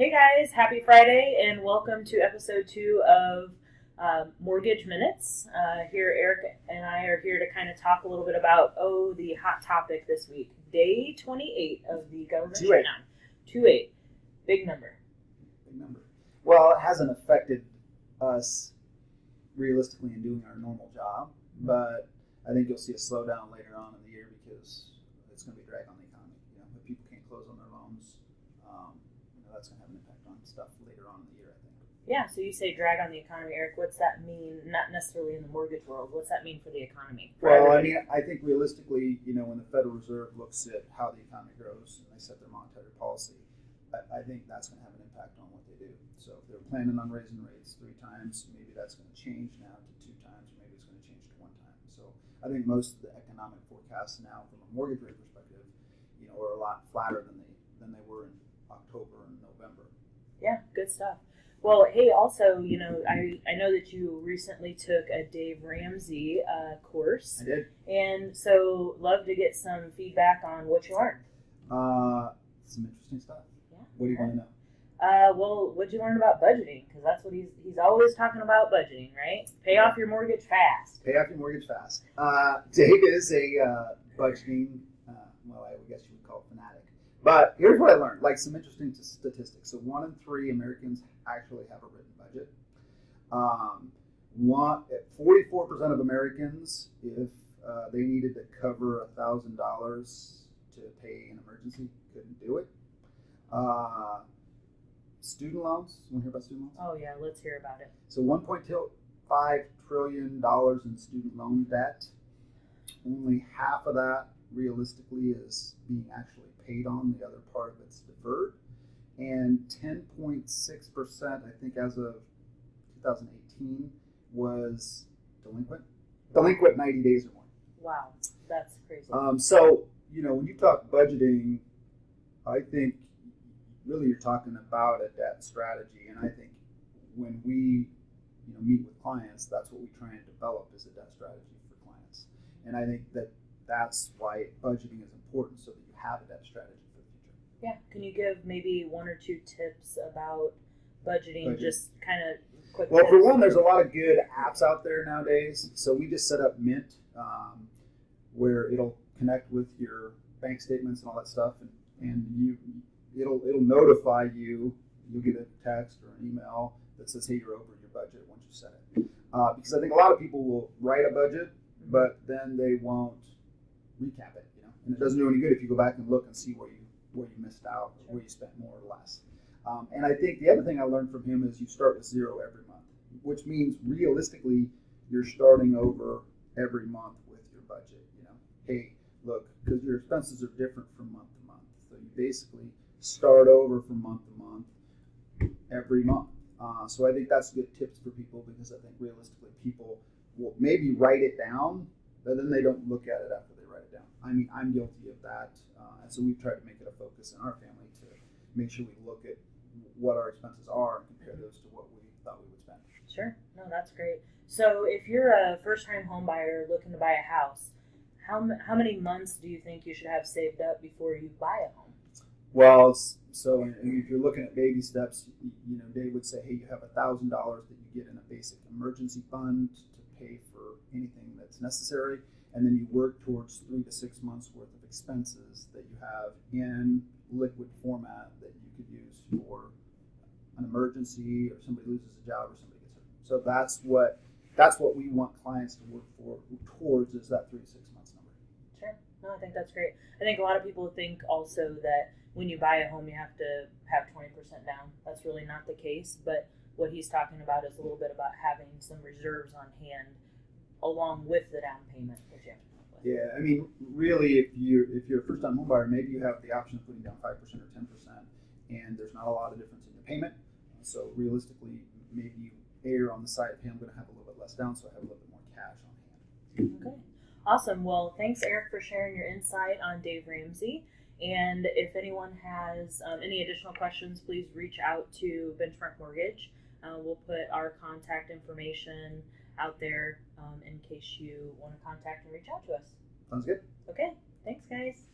Hey guys, happy Friday and welcome to episode 2 of Mortgage Minutes. Here, Eric and I are here to kind of talk a little bit about, the hot topic this week, day 28 of the government shutdown. 2-8. Big number. Big number. Well, it hasn't affected us realistically in doing our normal job, but I think you'll see a slowdown later on in the year because it's going to be a drag on the economy. If people can't close on their loans, that's going to have an impact on stuff later on in the year, I think. Yeah, so you say drag on the economy, Eric. What's that mean? Not necessarily in the mortgage world. What's that mean for the economy? I think realistically, when the Federal Reserve looks at how the economy grows and they set their monetary policy, I think that's going to have an impact on what they do. So if they're planning on raising rates 3 times, maybe that's going to change now to 2 times, or maybe it's going to change to 1 time. So I think most of the economic forecasts now, from a mortgage rate perspective, are a lot flatter than they were in October and November. Yeah, good stuff. Well, hey, also, I know that you recently took a Dave Ramsey course. I did. And so love to get some feedback on what you learned. Some interesting stuff. Yeah. What do you want to know? Well, what'd you learn about budgeting? Because that's what he's always talking about, budgeting, right? Pay off your mortgage fast. Pay off your mortgage fast. Dave is a budgeting, I guess you would call it fanatic. But here's what I learned, some interesting statistics. So 1 in 3 Americans actually have a written budget. 44% of Americans, if they needed to cover $1,000 to pay an emergency, couldn't do it. Student loans. You want to hear about student loans? Oh yeah, let's hear about it. So $1.5 trillion in student loan debt. Only half of that realistically is being actually paid on. The other part of it's deferred. And 10.6%, I think as of 2018, was delinquent. Delinquent 90 days or more. Wow, that's crazy. So, when you talk budgeting, I think really you're talking about a debt strategy. And I think when we meet with clients, that's what we try and develop is a debt strategy for clients. And I think that's why budgeting is important, so that you have a debt strategy for the future. Yeah. Can you give maybe 1 or 2 tips about budgeting? Just kind of quick Well, tips? for one, there's a lot of good apps out there nowadays. So we just set up Mint, where it'll connect with your bank statements and all that stuff, and it'll notify you. You'll get a text or an email that says, hey, you're over your budget once you set it. Because I think a lot of people will write a budget, but then they won't recap it, and it doesn't do any good if you go back and look and see where you missed out, or where you spent more or less. And I think the other thing I learned from him is you start with 0 every month, which means realistically you're starting over every month with your budget. Hey, look, because your expenses are different from month to month, so you basically start over from month to month every month. So I think that's good tips for people, because I think realistically people will maybe write it down, but then they don't look at it after they write it down. I mean, I'm guilty of that. And so we've tried to make it a focus in our family to make sure we look at what our expenses are and compare those to what we thought we would spend. Sure. No, that's great. So if you're a first-time home buyer looking to buy a house, how many months do you think you should have saved up before you buy a home? Well, so if you're looking at baby steps, Dave would say, hey, you have $1,000 that you get in a basic emergency fund to pay for anything that's necessary, and then you work towards 3 to 6 months worth of expenses that you have in liquid format that you could use for an emergency, or somebody loses a job, or somebody gets hurt. So that's what we want clients to work towards, is that 3 to 6 months number. Sure. No, I think that's great. I think a lot of people think also that when you buy a home, you have to have 20% down. That's really not the case. But what he's talking about is a little bit about having some reserves on hand along with the down payment that you have to come up with. Yeah, I mean, really, if you're a first-time home buyer, maybe you have the option of putting down 5% or 10%, and there's not a lot of difference in your payment. So realistically, maybe you err on the side of, hey, I'm going to have a little bit less down, so I have a little bit more cash on hand. Okay. Awesome. Well, thanks, Eric, for sharing your insight on Dave Ramsey. And if anyone has any additional questions, please reach out to Benchmark Mortgage. We'll put our contact information out there in case you want to contact and reach out to us. Sounds good. Okay. Thanks, guys.